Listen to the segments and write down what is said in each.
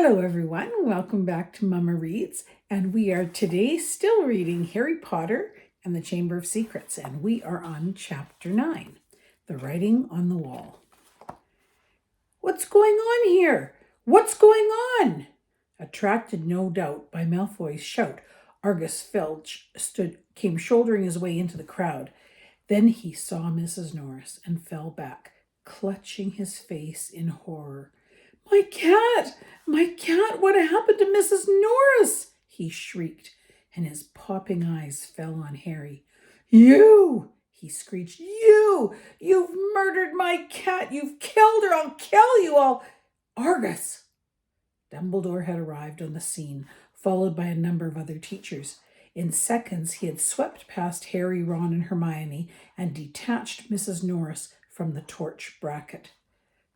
Hello, everyone. Welcome back to Mama Reads. And we are today still reading Harry Potter and the Chamber of Secrets. And we are on chapter 9, The Writing on the Wall. What's going on here? What's going on? Attracted, no doubt, by Malfoy's shout, Argus Filch came shouldering his way into the crowd. Then he saw Mrs. Norris and fell back, clutching his face in horror. My cat! My cat! What happened to Mrs. Norris? He shrieked, and his popping eyes fell on Harry. You! He screeched. You've murdered my cat! You've killed her! I'll kill you all! Argus! Dumbledore had arrived on the scene, followed by a number of other teachers. In seconds, he had swept past Harry, Ron, and Hermione and detached Mrs. Norris from the torch bracket.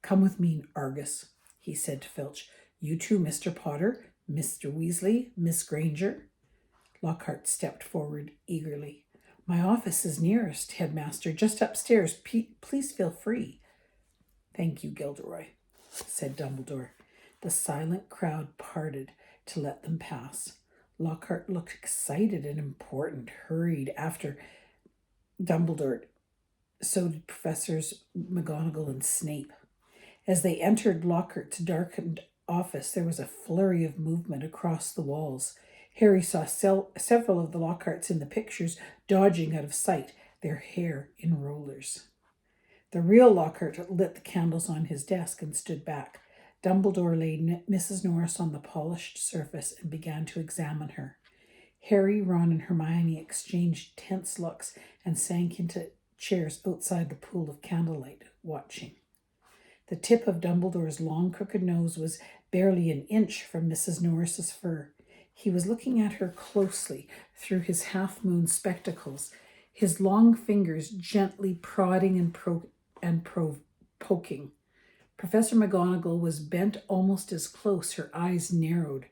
Come with me, Argus, he said to Filch. You too, Mr. Potter, Mr. Weasley, Miss Granger. Lockhart stepped forward eagerly. My office is nearest, Headmaster, just upstairs. Please feel free. Thank you, Gilderoy, said Dumbledore. The silent crowd parted to let them pass. Lockhart looked excited and important, hurried after Dumbledore. So did Professors McGonagall and Snape. As they entered Lockhart's darkened office, there was a flurry of movement across the walls. Harry saw several of the Lockharts in the pictures dodging out of sight, their hair in rollers. The real Lockhart lit the candles on his desk and stood back. Dumbledore laid Mrs. Norris on the polished surface and began to examine her. Harry, Ron, and Hermione exchanged tense looks and sank into chairs outside the pool of candlelight, watching. The tip of Dumbledore's long, crooked nose was barely an inch from Mrs. Norris's fur. He was looking at her closely through his half-moon spectacles, his long fingers gently prodding and poking. Professor McGonagall was bent almost as close, her eyes narrowed.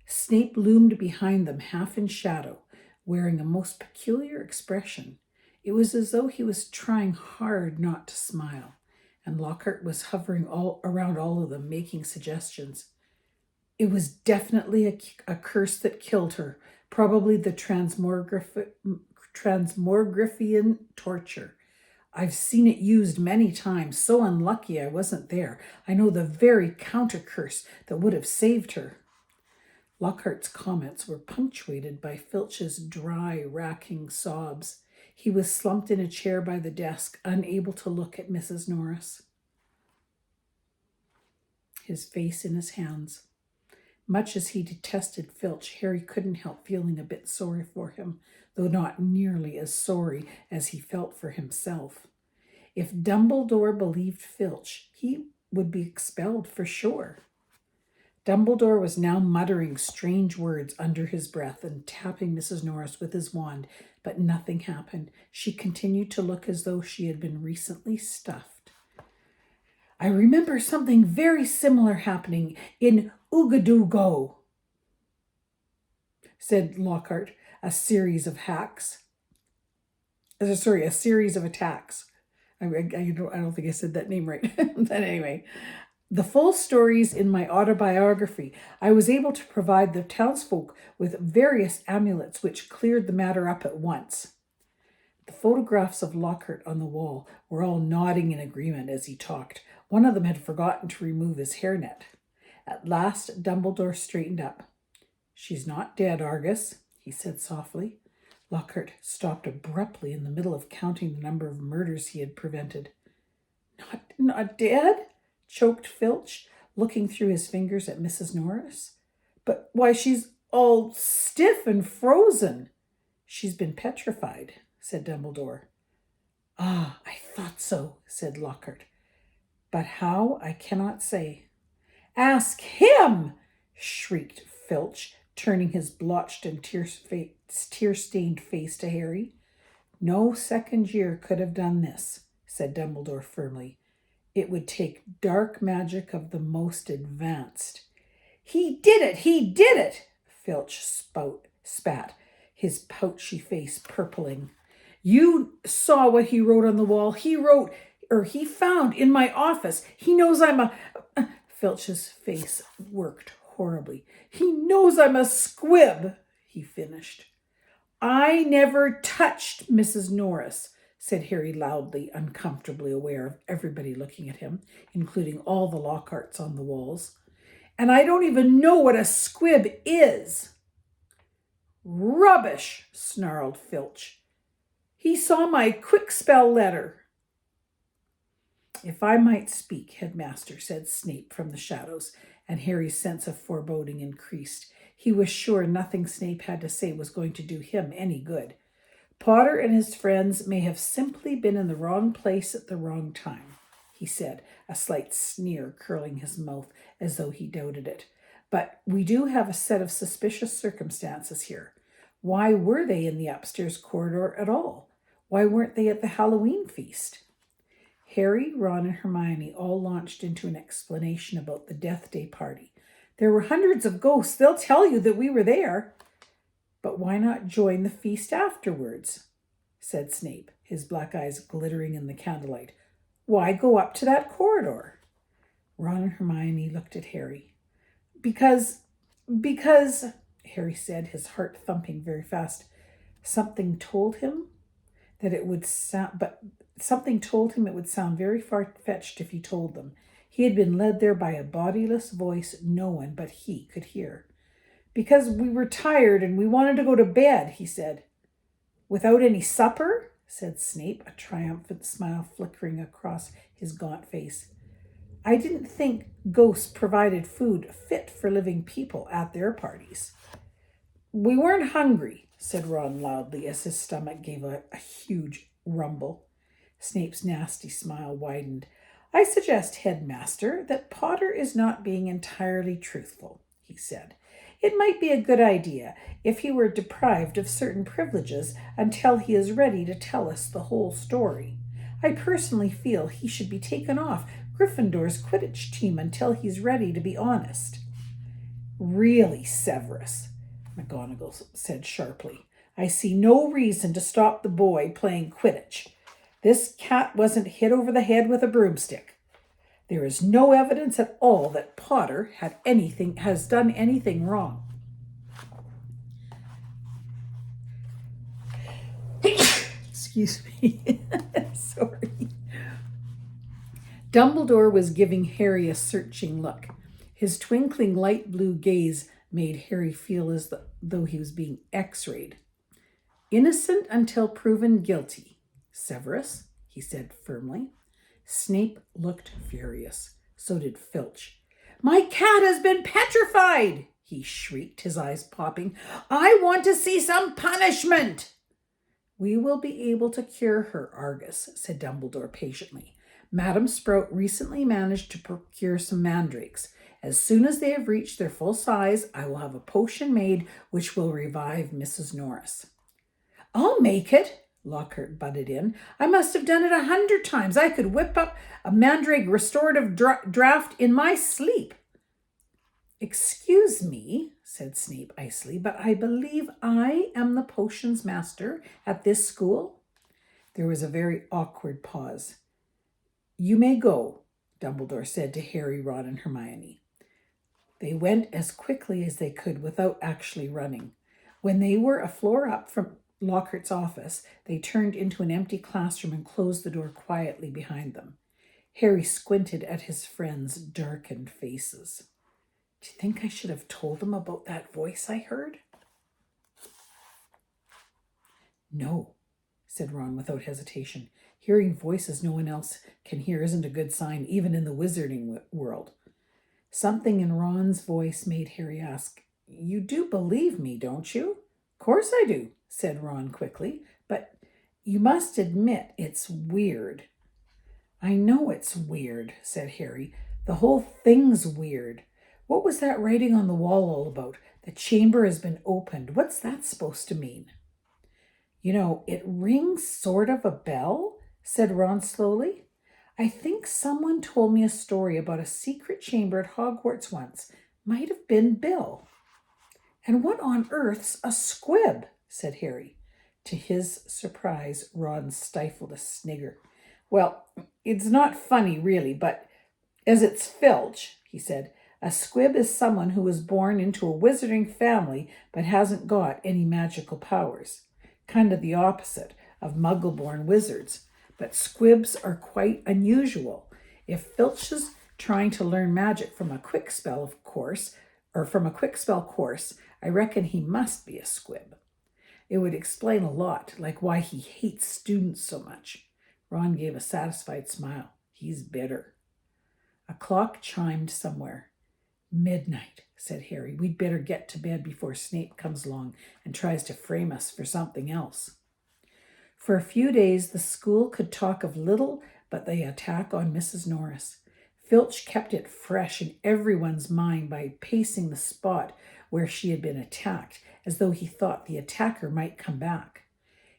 Snape loomed behind them, half in shadow, wearing a most peculiar expression. It was as though he was trying hard not to smile, and Lockhart was hovering around all of them, making suggestions. It was definitely a curse that killed her, probably the transmogrifian torture. I've seen it used many times. So unlucky I wasn't there. I know the very counter-curse that would have saved her. Lockhart's comments were punctuated by Filch's dry, racking sobs. He was slumped in a chair by the desk, unable to look at Mrs. Norris, his face in his hands. Much as he detested Filch, Harry couldn't help feeling a bit sorry for him, though not nearly as sorry as he felt for himself. If Dumbledore believed Filch, he would be expelled for sure. Dumbledore was now muttering strange words under his breath and tapping Mrs. Norris with his wand, but nothing happened. She continued to look as though she had been recently stuffed. I remember something very similar happening in Ugadugo, said Lockhart. A series of attacks. I don't think I said that name right. But anyway, the full story's in my autobiography. I was able to provide the townsfolk with various amulets which cleared the matter up at once. The photographs of Lockhart on the wall were all nodding in agreement as he talked. One of them had forgotten to remove his hairnet. At last, Dumbledore straightened up. She's not dead, Argus, he said softly. Lockhart stopped abruptly in the middle of counting the number of murders he had prevented. Not dead? Choked Filch, looking through his fingers at Mrs. Norris. But why, she's all stiff and frozen. She's been petrified, said Dumbledore. Ah, I thought so, said Lockhart. But how, I cannot say. Ask him, shrieked Filch, turning his blotched and tear-stained face to Harry. No second year could have done this, said Dumbledore firmly. It would take dark magic of the most advanced. He did it, Filch spat, his pouchy face purpling. You saw what he wrote on the wall. He found in my office. He knows I'm a... Filch's face worked horribly. "He knows I'm a squib," he finished. "I never touched Mrs. Norris," said Harry loudly, uncomfortably aware of everybody looking at him, including all the Lockharts on the walls. "And I don't even know what a squib is." "Rubbish," snarled Filch. "He saw my quick spell letter." "If I might speak, Headmaster," said Snape from the shadows, and Harry's sense of foreboding increased. He was sure nothing Snape had to say was going to do him any good. "Potter and his friends may have simply been in the wrong place at the wrong time," he said, a slight sneer curling his mouth as though he doubted it. "But we do have a set of suspicious circumstances here. Why were they in the upstairs corridor at all? Why weren't they at the Halloween feast?" Harry, Ron, and Hermione all launched into an explanation about the Death Day party. "There were hundreds of ghosts. They'll tell you that we were there." "But why not join the feast afterwards?" said Snape, his black eyes glittering in the candlelight. "Why go up to that corridor?" Ron and Hermione looked at Harry. Because, Harry said, his heart thumping very fast. Something told him it would sound very far-fetched if he told them. He had been led there by a bodiless voice no one but he could hear. "Because we were tired and we wanted to go to bed," he said. "Without any supper?" said Snape, a triumphant smile flickering across his gaunt face. "I didn't think ghosts provided food fit for living people at their parties." "We weren't hungry," said Ron loudly as his stomach gave a huge rumble. Snape's nasty smile widened. "I suggest, Headmaster, that Potter is not being entirely truthful," he said. "It might be a good idea if he were deprived of certain privileges until he is ready to tell us the whole story. I personally feel he should be taken off Gryffindor's Quidditch team until he's ready to be honest." "Really, Severus," McGonagall said sharply, "I see no reason to stop the boy playing Quidditch. This cat wasn't hit over the head with a broomstick. There is no evidence at all that Potter has done anything wrong." Excuse me. Sorry. Dumbledore was giving Harry a searching look. His twinkling light blue gaze made Harry feel as though he was being x-rayed. "Innocent until proven guilty, Severus," he said firmly. Snape looked furious. So did Filch. "My cat has been petrified!" he shrieked, his eyes popping. "I want to see some punishment!" "We will be able to cure her, Argus," said Dumbledore patiently. "Madam Sprout recently managed to procure some mandrakes. As soon as they have reached their full size, I will have a potion made which will revive Mrs. Norris." "I'll make it," Lockhart butted in. "I must have done it 100 times. I could whip up a mandrake restorative draught in my sleep." "Excuse me," said Snape icily, "but I believe I am the potions master at this school." There was a very awkward pause. "You may go," Dumbledore said to Harry, Ron, and Hermione. They went as quickly as they could without actually running. When they were a floor up from Lockhart's office, they turned into an empty classroom and closed the door quietly behind them. Harry squinted at his friends' darkened faces. "Do you think I should have told them about that voice I heard?" "No," said Ron without hesitation. "Hearing voices no one else can hear isn't a good sign, even in the wizarding world." Something in Ron's voice made Harry ask, "You do believe me, don't you?" "Course I do," said Ron quickly, "but you must admit it's weird." "I know it's weird," said Harry. "The whole thing's weird. What was that writing on the wall all about? The chamber has been opened. What's that supposed to mean?" "You know, it rings sort of a bell," said Ron slowly. "I think someone told me a story about a secret chamber at Hogwarts once. Might have been Bill." "And what on earth's a squib?" said Harry. To his surprise, Ron stifled a snigger. "Well, it's not funny really, but As it's Filch, he said. A squib is someone who was born into a wizarding family but hasn't got any magical powers. Kind of the opposite of muggle-born wizards. But squibs are quite unusual. If Filch is trying to learn magic from a quick spell course, I reckon he must be a squib. It would explain a lot, like why he hates students so much. Ron gave a satisfied smile. He's bitter. A clock chimed somewhere. Midnight, said Harry. We'd better get to bed before Snape comes along and tries to frame us for something else. For a few days, the school could talk of little but the attack on Mrs. Norris. Filch kept it fresh in everyone's mind by pacing the spot where she had been attacked, as though he thought the attacker might come back.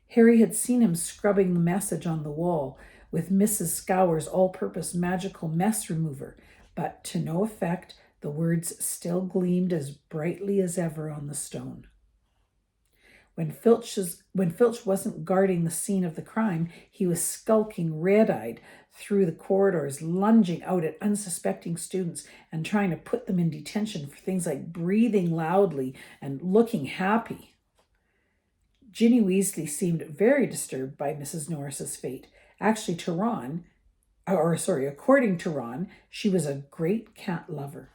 Harry had seen him scrubbing the message on the wall with Mrs. Scour's all-purpose magical mess remover, but to no effect. The words still gleamed as brightly as ever on the stone. When Filch wasn't guarding the scene of the crime, he was skulking red-eyed through the corridors, lunging out at unsuspecting students and trying to put them in detention for things like breathing loudly and looking happy. Ginny Weasley seemed very disturbed by Mrs. Norris's fate. Actually, according to Ron, she was a great cat lover.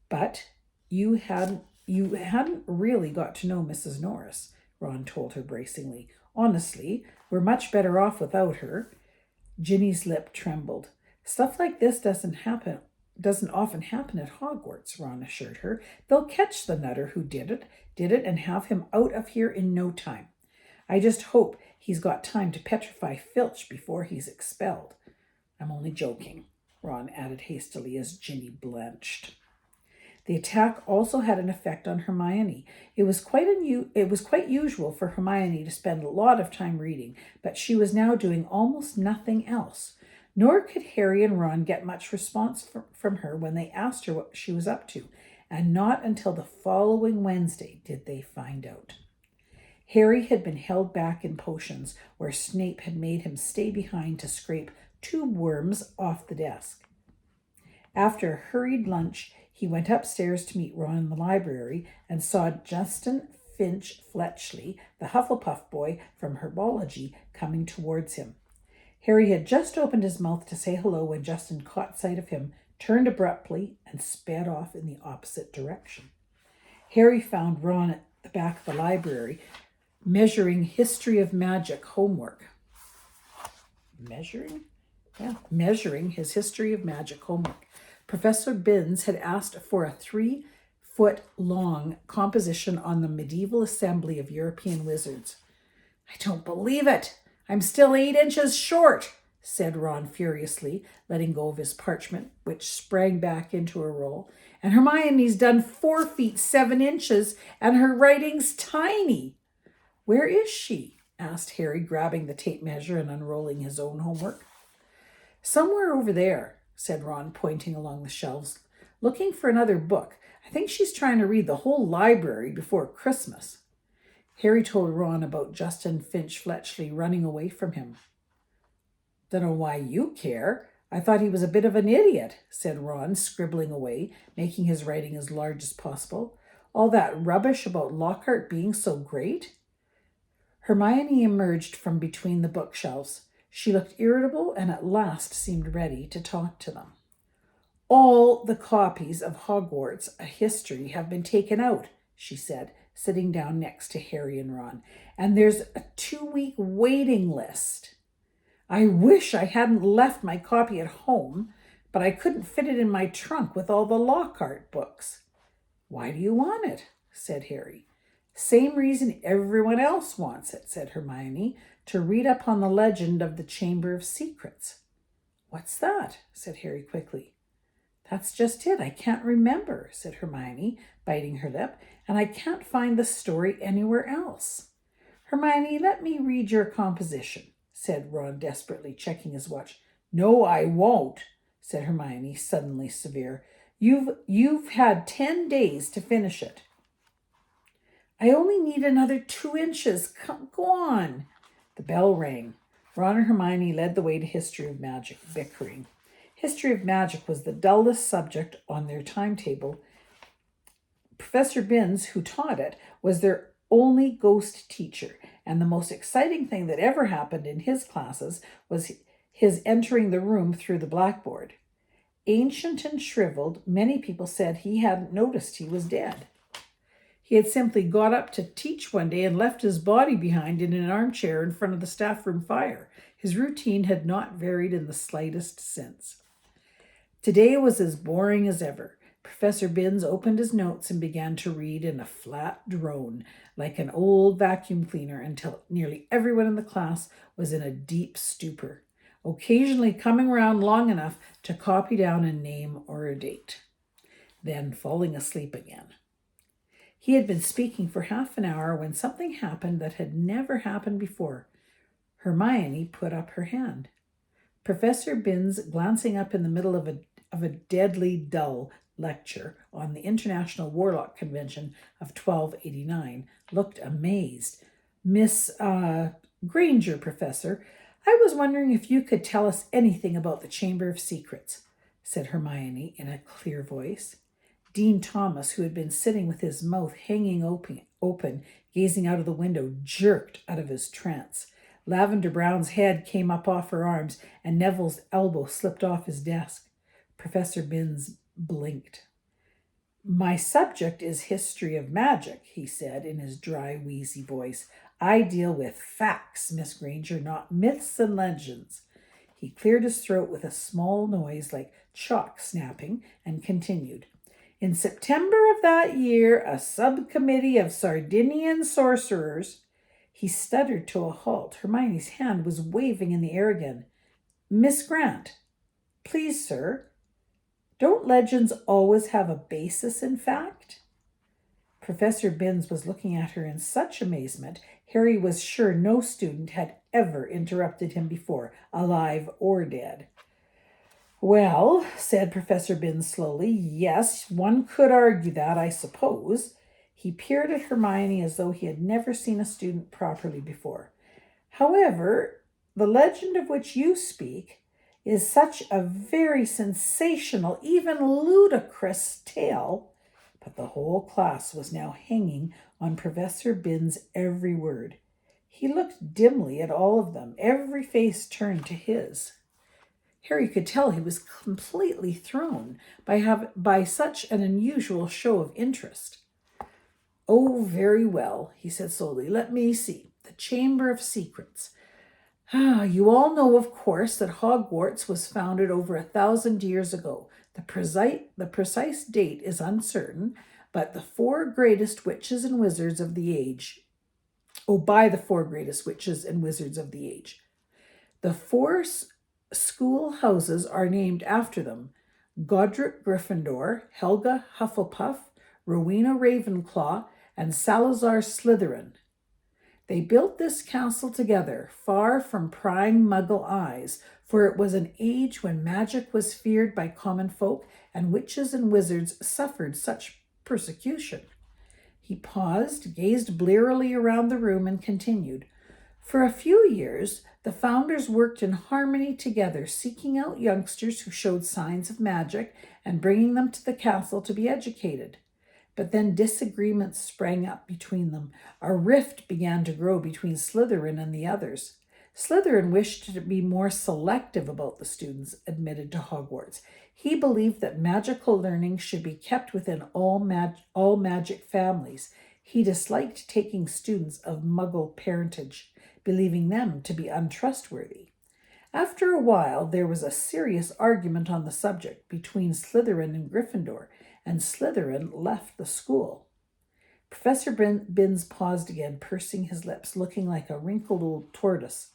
But you hadn't really got to know Mrs. Norris, Ron told her bracingly. Honestly, we're much better off without her. Ginny's lip trembled. Stuff like this doesn't often happen at Hogwarts, Ron assured her. They'll catch the nutter who did it and have him out of here in no time. I just hope he's got time to petrify Filch before he's expelled. I'm only joking, Ron added hastily as Ginny blanched. The attack also had an effect on Hermione. It was quite usual for Hermione to spend a lot of time reading, but she was now doing almost nothing else. Nor could Harry and Ron get much response from her when they asked her what she was up to, and not until the following Wednesday did they find out. Harry had been held back in potions, where Snape had made him stay behind to scrape tube worms off the desk. After a hurried lunch, he went upstairs to meet Ron in the library and saw Justin Finch Fletchley, the Hufflepuff boy from herbology, coming towards him. Harry had just opened his mouth to say hello when Justin caught sight of him, turned abruptly, and sped off in the opposite direction. Harry found Ron at the back of the library, measuring History of Magic homework. Measuring his History of Magic homework. Professor Binns had asked for a 3-foot-long composition on the medieval assembly of European wizards. I don't believe it. I'm still 8 inches short, said Ron furiously, letting go of his parchment, which sprang back into a roll. And Hermione's done 4 feet 7 inches, and her writing's tiny. Where is she? Asked Harry, grabbing the tape measure and unrolling his own homework. Somewhere over there, said Ron, pointing along the shelves. Looking for another book. I think she's trying to read the whole library before Christmas. Harry told Ron about Justin Finch Fletchley running away from him. Dunno why you care. I thought he was a bit of an idiot, said Ron, scribbling away, making his writing as large as possible. All that rubbish about Lockhart being so great. Hermione emerged from between the bookshelves. She looked irritable and at last seemed ready to talk to them. All the copies of Hogwarts, a history, have been taken out, she said, sitting down next to Harry and Ron, and there's a 2-week waiting list. I wish I hadn't left my copy at home, but I couldn't fit it in my trunk with all the Lockhart books. Why do you want it? Said Harry. Same reason everyone else wants it, said Hermione, to read up on the legend of the Chamber of Secrets. What's that? Said Harry quickly. That's just it. I can't remember, said Hermione, biting her lip, and I can't find the story anywhere else. Hermione, let me read your composition, said Ron desperately, checking his watch. No, I won't, said Hermione, suddenly severe. You've had 10 days to finish it. I only need another 2 inches. Go on. The bell rang. Ron and Hermione led the way to History of Magic, bickering. History of magic was the dullest subject on their timetable. Professor Binns, who taught it, was their only ghost teacher, and the most exciting thing that ever happened in his classes was his entering the room through the blackboard. Ancient and shriveled, many people said he hadn't noticed he was dead. He had simply got up to teach one day and left his body behind in an armchair in front of the staff room fire. His routine had not varied in the slightest since. Today was as boring as ever. Professor Binns opened his notes and began to read in a flat drone, like an old vacuum cleaner, until nearly everyone in the class was in a deep stupor, occasionally coming around long enough to copy down a name or a date, then falling asleep again. He had been speaking for half an hour when something happened that had never happened before. Hermione put up her hand. Professor Binns, glancing up in the middle of a deadly dull lecture on the International Warlock Convention of 1289, looked amazed. Miss Granger, Professor, I was wondering if you could tell us anything about the Chamber of Secrets, said Hermione in a clear voice. Dean Thomas, who had been sitting with his mouth hanging open, gazing out of the window, jerked out of his trance. Lavender Brown's head came up off her arms, and Neville's elbow slipped off his desk. Professor Binns blinked. My subject is history of magic, he said in his dry, wheezy voice. I deal with facts, Miss Granger, not myths and legends. He cleared his throat with a small noise like chalk snapping and continued. In September of that year, a subcommittee of Sardinian sorcerers... He stuttered to a halt. Hermione's hand was waving in the air again. Miss Grant. Please, sir. Don't legends always have a basis in fact? Professor Binns was looking at her in such amazement, Harry was sure no student had ever interrupted him before, alive or dead. Well, said Professor Binns slowly, yes, one could argue that, I suppose. He peered at Hermione as though he had never seen a student properly before. However, the legend of which you speak is such a very sensational, even ludicrous tale. But the whole class was now hanging on Professor Binns' every word. He looked dimly at all of them, every face turned to his. Harry could tell he was completely thrown by such an unusual show of interest. Oh, very well, he said slowly. Let me see. The Chamber of Secrets. You all know, of course, that Hogwarts was founded over 1,000 years ago. The precise date is uncertain, but the four greatest witches and wizards of the age. By the four greatest witches and wizards of the age. The four school houses are named after them. Godric Gryffindor, Helga Hufflepuff, Rowena Ravenclaw, and Salazar Slytherin. They built this castle together, far from prying Muggle eyes, for it was an age when magic was feared by common folk, and witches and wizards suffered such persecution. He paused, gazed blearily around the room, and continued. For a few years, the founders worked in harmony together, seeking out youngsters who showed signs of magic and bringing them to the castle to be educated. But then disagreements sprang up between them. A rift began to grow between Slytherin and the others. Slytherin wished to be more selective about the students admitted to Hogwarts. He believed that magical learning should be kept within all magic families. He disliked taking students of Muggle parentage, believing them to be untrustworthy. After a while, there was a serious argument on the subject between Slytherin and Gryffindor, and Slytherin left the school. Professor Binns paused again, pursing his lips, looking like a wrinkled old tortoise.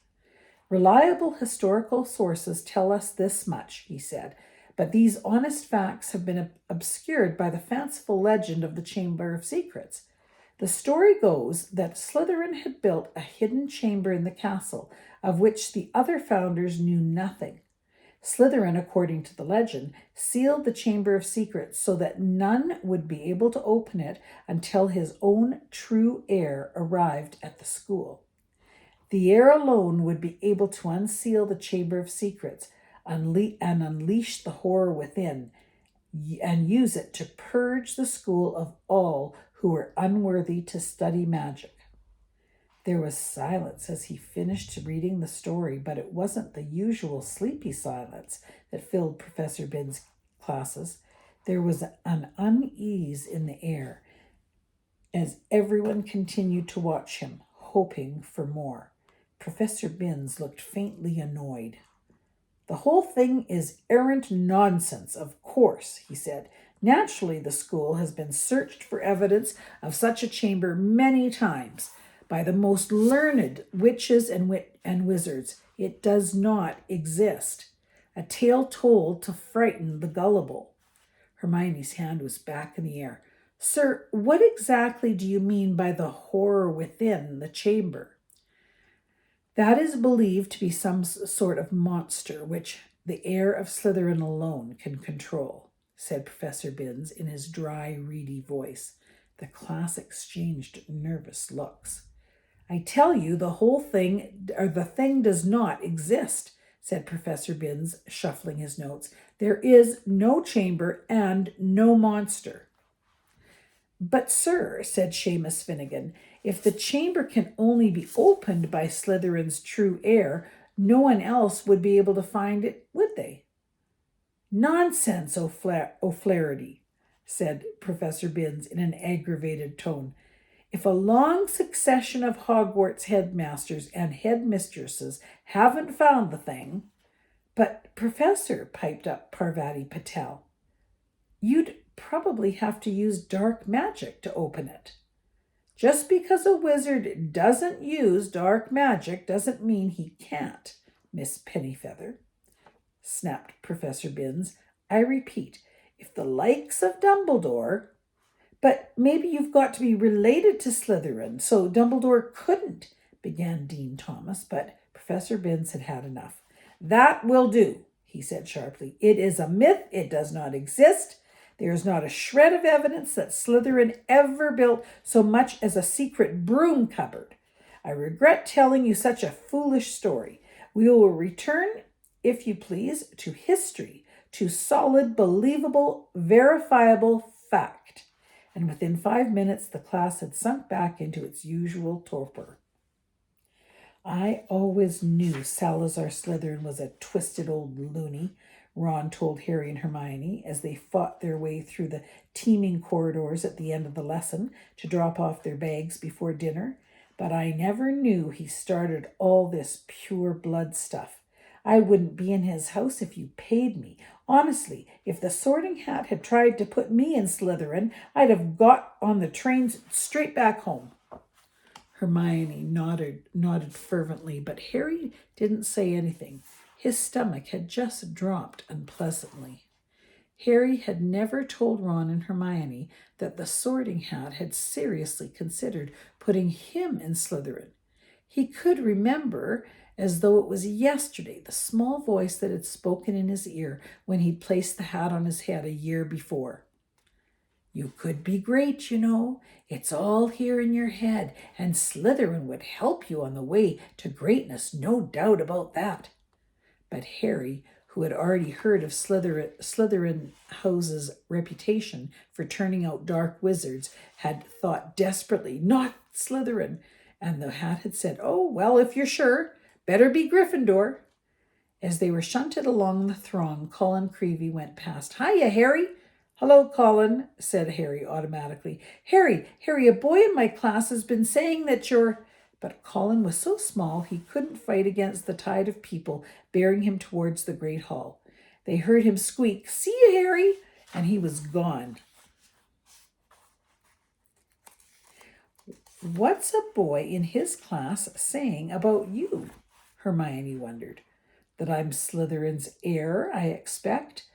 Reliable historical sources tell us this much, he said, but these honest facts have been obscured by the fanciful legend of the Chamber of Secrets. The story goes that Slytherin had built a hidden chamber in the castle, of which the other founders knew nothing. Slytherin, according to the legend, sealed the Chamber of Secrets so that none would be able to open it until his own true heir arrived at the school. The heir alone would be able to unseal the Chamber of Secrets, and unleash the horror within and use it to purge the school of all who were unworthy to study magic. There was silence as he finished reading the story, but it wasn't the usual sleepy silence that filled Professor Binns' classes. There was an unease in the air as everyone continued to watch him, hoping for more. Professor Binns looked faintly annoyed. "The whole thing is arrant nonsense, of course," he said. "Naturally, the school has been searched for evidence of such a chamber many times by the most learned witches and wizards. It does not exist. A tale told to frighten the gullible." Hermione's hand was back in the air. "Sir, what exactly do you mean by the horror within the chamber?" "That is believed to be some sort of monster which the heir of Slytherin alone can control," said Professor Binns in his dry, reedy voice. The class exchanged nervous looks. "I tell you, the thing does not exist," said Professor Binns, shuffling his notes. "There is no chamber and no monster." "But, sir," said Seamus Finnegan, "if the chamber can only be opened by Slytherin's true heir, no one else would be able to find it, would they?" "Nonsense, O'Flaherty," said Professor Binns in an aggravated tone. "If a long succession of Hogwarts headmasters and headmistresses haven't found the thing—" "But, Professor," piped up Parvati Patel, "you'd probably have to use dark magic to open it." "Just because a wizard doesn't use dark magic doesn't mean he can't, Miss Pennyfeather," snapped Professor Binns. "I repeat, if the likes of Dumbledore—" "But maybe you've got to be related to Slytherin, so Dumbledore couldn't," began Dean Thomas, but Professor Binns had had enough. "That will do," he said sharply. "It is a myth. It does not exist. There is not a shred of evidence that Slytherin ever built so much as a secret broom cupboard. I regret telling you such a foolish story. We will return, if you please, to history, to solid, believable, verifiable fact." And within 5 minutes, the class had sunk back into its usual torpor. "I always knew Salazar Slytherin was a twisted old loony," Ron told Harry and Hermione as they fought their way through the teeming corridors at the end of the lesson to drop off their bags before dinner. "But I never knew he started all this pure blood stuff. I wouldn't be in his house if you paid me. Honestly, if the Sorting Hat had tried to put me in Slytherin, I'd have got on the train straight back home." Hermione nodded fervently, but Harry didn't say anything. His stomach had just dropped unpleasantly. Harry had never told Ron and Hermione that the Sorting Hat had seriously considered putting him in Slytherin. He could remember, as though it was yesterday, the small voice that had spoken in his ear when he'd placed the hat on his head a year before. "You could be great, you know. It's all here in your head, and Slytherin would help you on the way to greatness, no doubt about that." But Harry, who had already heard of Slytherin House's reputation for turning out dark wizards, had thought desperately, "Not Slytherin," and the hat had said, "Oh, well, if you're sure, better be Gryffindor." As they were shunted along the throng, Colin Creevey went past. "Hiya, Harry." "Hello, Colin," said Harry automatically. Harry, a boy in my class has been saying that you're—" But Colin was so small he couldn't fight against the tide of people bearing him towards the great hall. They heard him squeak, "See you, Harry," and he was gone. "What's a boy in his class saying about you?" Hermione wondered. "That I'm Slytherin's heir, I expect,"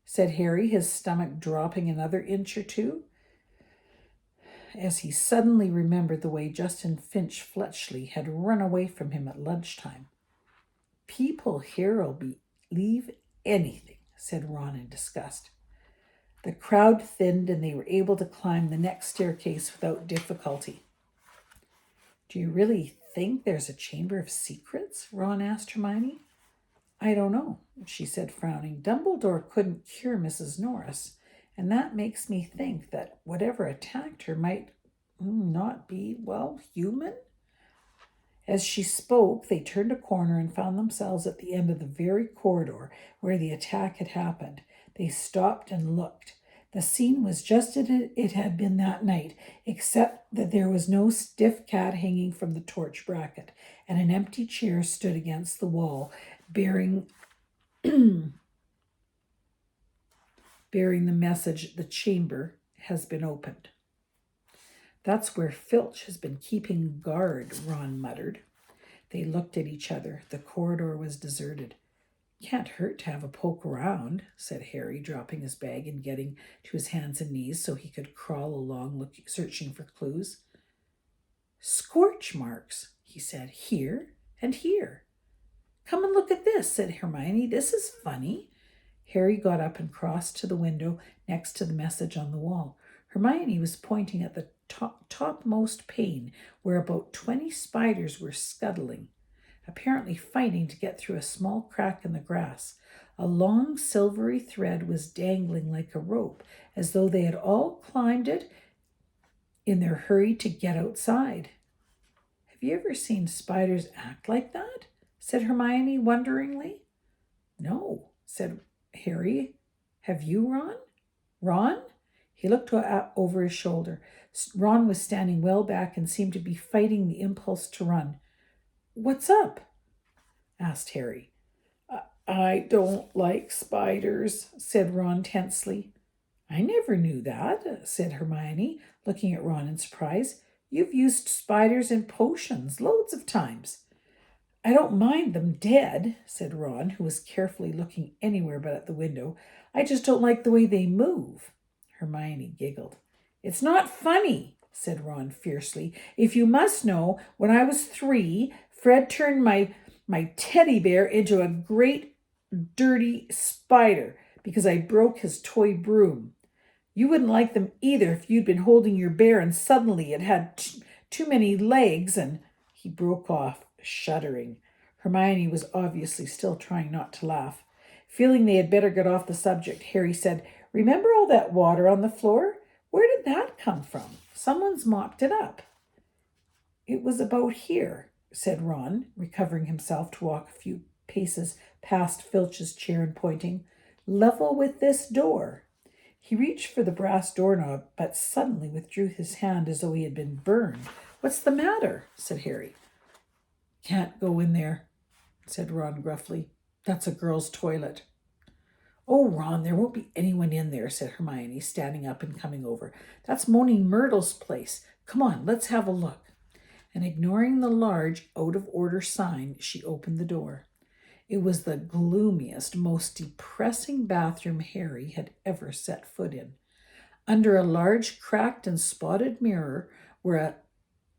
said Harry, his stomach dropping another inch or two, as he suddenly remembered the way Justin Finch Fletchley had run away from him at lunchtime. "People here'll believe anything," said Ron in disgust. The crowd thinned and they were able to climb the next staircase without difficulty. "Do you really think there's a chamber of secrets?" Ron asked Hermione. I don't know, she said, frowning. Dumbledore couldn't cure Mrs. Norris, and that makes me think that whatever attacked her might not be, well, human. As she spoke, they turned a corner and found themselves at the end of the very corridor where the attack had happened. They stopped and looked. The scene was just as it had been that night, except that there was no stiff cat hanging from the torch bracket, and an empty chair stood against the wall, bearing bearing the message, "The chamber has been opened." "That's where Filch has been keeping guard," Ron muttered. They looked at each other. The corridor was deserted. "Can't hurt to have a poke around," said Harry, dropping his bag and getting to his hands and knees so he could crawl along, searching for clues. "Scorch marks," he said, "here and here." "Come and look at this," said Hermione. "This is funny." Harry got up and crossed to the window next to the message on the wall. Hermione was pointing at the topmost pane, where about 20 spiders were scuttling, apparently fighting to get through a small crack in the grass. A long silvery thread was dangling like a rope, as though they had all climbed it in their hurry to get outside. "Have you ever seen spiders act like that?" said Hermione wonderingly. "No," said Harry. "Have you, Ron?" "Ron?" He looked over his shoulder. Ron was standing well back and seemed to be fighting the impulse to run. "What's up?" asked Harry. "I don't like spiders," said Ron tensely. "I never knew that," said Hermione, looking at Ron in surprise. "You've used spiders in potions loads of times." "I don't mind them dead," said Ron, who was carefully looking anywhere but at the window. "I just don't like the way they move." Hermione giggled. "It's not funny," said Ron fiercely. "If you must know, when I was 3, Fred turned my teddy bear into a great dirty spider because I broke his toy broom. You wouldn't like them either if you'd been holding your bear and suddenly it had too many legs and..." He broke off, shuddering. Hermione was obviously still trying not to laugh. Feeling they had better get off the subject, Harry said, "Remember all that water on the floor? Where did that come from? Someone's mopped it up." "It was about here," said Ron, recovering himself to walk a few paces past Filch's chair and pointing. "Level with this door." He reached for the brass doorknob, but suddenly withdrew his hand as though he had been burned. "What's the matter?" said Harry. "Can't go in there," said Ron gruffly. "That's a girl's toilet." "Oh, Ron, there won't be anyone in there," said Hermione, standing up and coming over. "That's Moaning Myrtle's place. Come on, let's have a look." And ignoring the large out-of-order sign, she opened the door. It was the gloomiest, most depressing bathroom Harry had ever set foot in. Under a large cracked and spotted mirror were a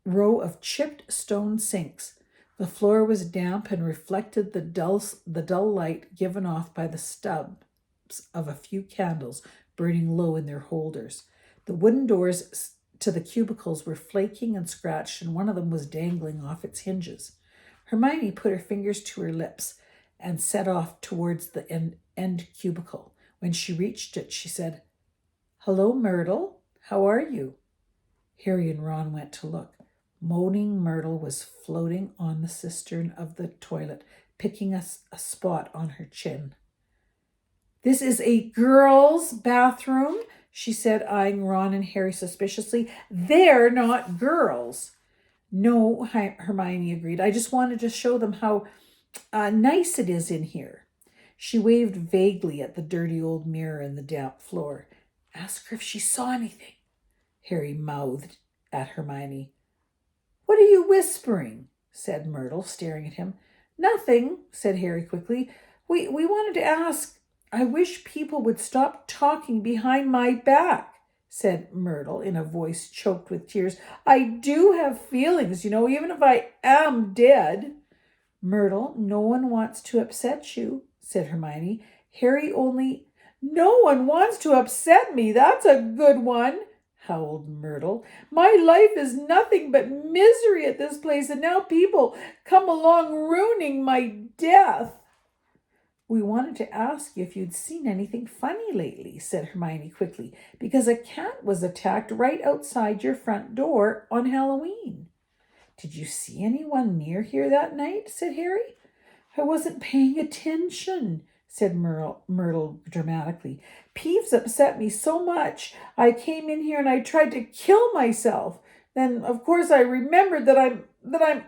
row of chipped stone sinks. The floor was damp and reflected the dull light given off by the stubs of a few candles burning low in their holders. The wooden doors to the cubicles were flaking and scratched, and one of them was dangling off its hinges. Hermione put her fingers to her lips and set off towards the end cubicle. When she reached it, she said, "Hello, Myrtle. How are you?" Harry and Ron went to look. Moaning Myrtle was floating on the cistern of the toilet, picking a spot on her chin. "This is a girl's bathroom," she said, eyeing Ron and Harry suspiciously. "They're not girls." "No," Hermione agreed. "I just wanted to show them how nice it is in here." She waved vaguely at the dirty old mirror in the damp floor. "Ask her if she saw anything," Harry mouthed at Hermione. "What are you whispering?" said Myrtle, staring at him. "Nothing," said Harry quickly. We wanted to ask..." "I wish people would stop talking behind my back," said Myrtle in a voice choked with tears. "I do have feelings, even if I am dead." "Myrtle, no one wants to upset you," said Hermione. "Harry only..." "No one wants to upset me. That's a good one," howled Myrtle. "My life is nothing but misery at this place, and now people come along ruining my death." We wanted to ask you if you'd seen anything funny lately, said Hermione quickly, because a cat was attacked right outside your front door on Halloween. Did you see anyone near here that night? Said Harry. I wasn't paying attention, said Myrtle dramatically. Peeves upset me so much. I came in here and I tried to kill myself. Then, of course, I remembered that I'm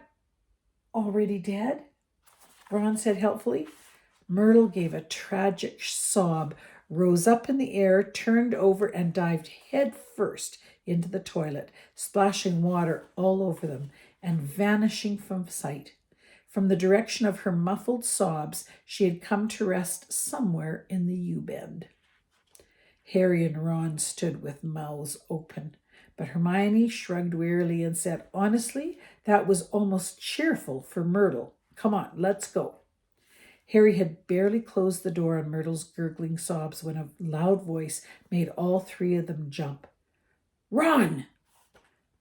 already dead, Ron said helpfully. Myrtle gave a tragic sob, rose up in the air, turned over, and dived head first into the toilet, splashing water all over them and vanishing from sight. From the direction of her muffled sobs, she had come to rest somewhere in the U-bend. Harry and Ron stood with mouths open, but Hermione shrugged wearily and said, honestly, that was almost cheerful for Myrtle. Come on, let's go. Harry had barely closed the door on Myrtle's gurgling sobs when a loud voice made all three of them jump. Ron!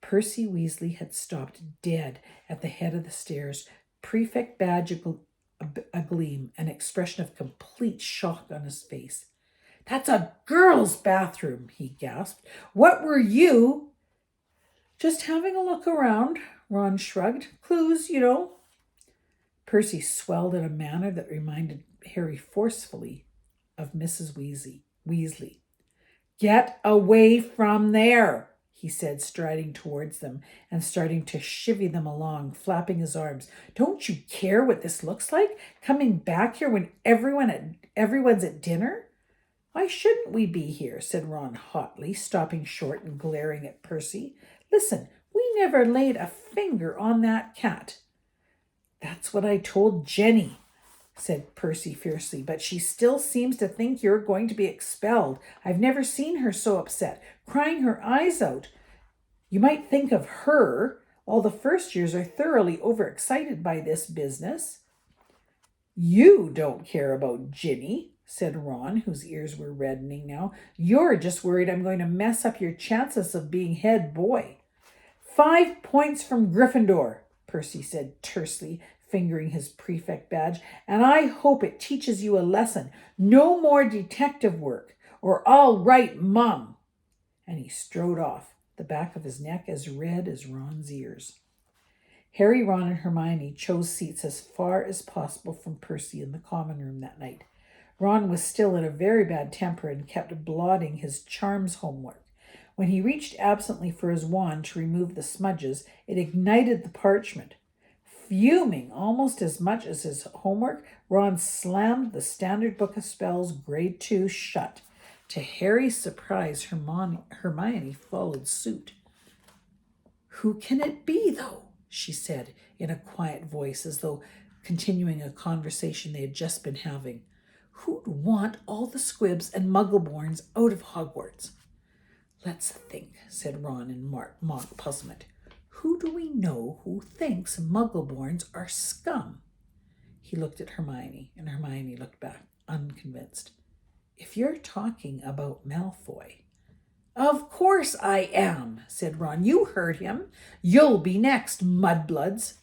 Percy Weasley had stopped dead at the head of the stairs, prefect badge agleam, an expression of complete shock on his face. That's a girl's bathroom, he gasped. What were you? Just having a look around, Ron shrugged. Clues, you know. Percy swelled in a manner that reminded Harry forcefully of Mrs. Weasley. Get away from there, he said, striding towards them and starting to chivvy them along, flapping his arms. Don't you care what this looks like? Coming back here when everyone's at dinner? Why shouldn't we be here? Said Ron hotly, stopping short and glaring at Percy. Listen, we never laid a finger on that cat. That's what I told Jenny, said Percy fiercely, but she still seems to think you're going to be expelled. I've never seen her so upset, crying her eyes out. You might think of her. All the first years are thoroughly overexcited by this business. You don't care about Ginny, said Ron, whose ears were reddening now. You're just worried I'm going to mess up your chances of being head boy. 5 points from Gryffindor, Percy said tersely, fingering his prefect badge, and I hope it teaches you a lesson. No more detective work, or I'll write Mum. And he strode off, the back of his neck as red as Ron's ears. Harry, Ron, and Hermione chose seats as far as possible from Percy in the common room that night. Ron was still in a very bad temper and kept blotting his charms homework. When he reached absently for his wand to remove the smudges, it ignited the parchment. Fuming almost as much as his homework, Ron slammed the Standard Book of Spells Grade 2 shut. To Harry's surprise, Hermione followed suit. Who can it be, though? She said in a quiet voice, as though continuing a conversation they had just been having. Who'd want all the squibs and muggleborns out of Hogwarts? Let's think, said Ron in mock puzzlement. Who do we know who thinks muggleborns are scum? He looked at Hermione, and Hermione looked back, unconvinced. If you're talking about Malfoy. Of course I am, said Ron. You heard him. You'll be next, mudbloods.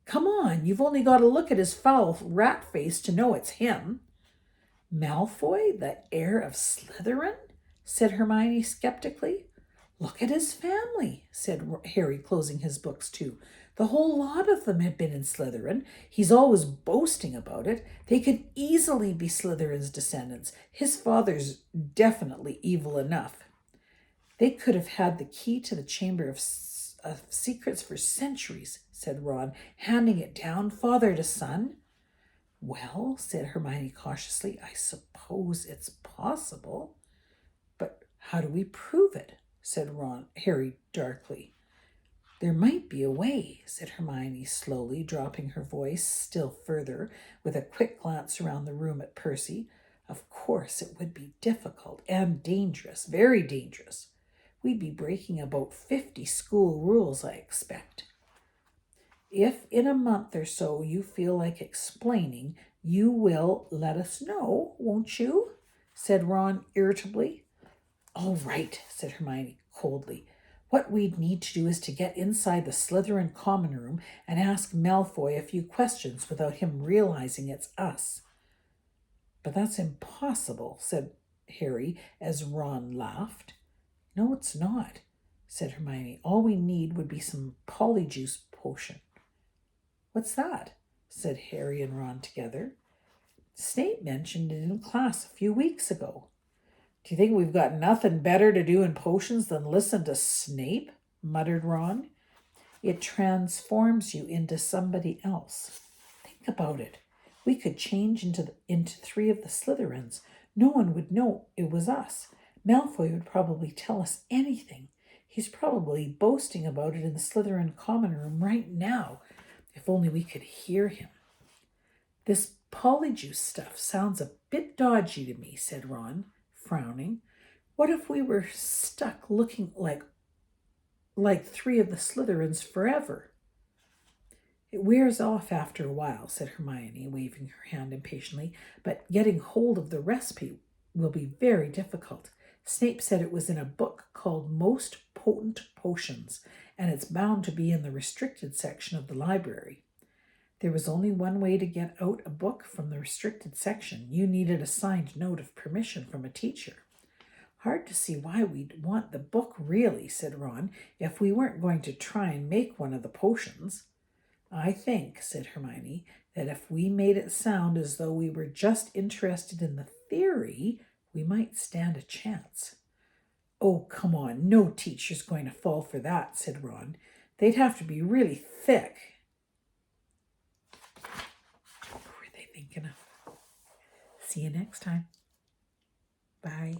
Come on, you've only got to look at his foul rat face to know it's him. Malfoy, the heir of Slytherin? Said Hermione skeptically. Look at his family, said Harry, closing his books too. The whole lot of them had been in Slytherin. He's always boasting about it. They could easily be Slytherin's descendants. His father's definitely evil enough. They could have had the key to the Chamber of Secrets for centuries, said Ron, handing it down father to son. Well, said Hermione cautiously, I suppose it's possible. But how do we prove it? Said Harry darkly. There might be a way, said Hermione slowly, dropping her voice still further, with a quick glance around the room at Percy. Of course it would be difficult and dangerous, very dangerous. We'd be breaking about 50 school rules, I expect. If in a month or so you feel like explaining, you will let us know, won't you? Said Ron irritably. All right, said Hermione coldly. What we'd need to do is to get inside the Slytherin common room and ask Malfoy a few questions without him realizing it's us. But that's impossible, said Harry as Ron laughed. No, it's not, said Hermione. All we need would be some polyjuice potion. What's that? Said Harry and Ron together. Snape mentioned it in class a few weeks ago. Do you think we've got nothing better to do in potions than listen to Snape? Muttered Ron. It transforms you into somebody else. Think about it. We could change into 3 of the Slytherins. No one would know it was us. Malfoy would probably tell us anything. He's probably boasting about it in the Slytherin common room right now. If only we could hear him. This polyjuice stuff sounds a bit dodgy to me, said Ron, frowning. What if we were stuck looking like 3 of the Slytherins forever? It wears off after a while, said Hermione, waving her hand impatiently, but getting hold of the recipe will be very difficult. Snape said it was in a book called Most Potent Potions, and it's bound to be in the restricted section of the library. There was only one way to get out a book from the restricted section. You needed a signed note of permission from a teacher. Hard to see why we'd want the book, really, said Ron, if we weren't going to try and make one of the potions. I think, said Hermione, that if we made it sound as though we were just interested in the theory, we might stand a chance. Oh, come on, no teacher's going to fall for that, said Ron. They'd have to be really thick. What were they thinking of? See you next time. Bye.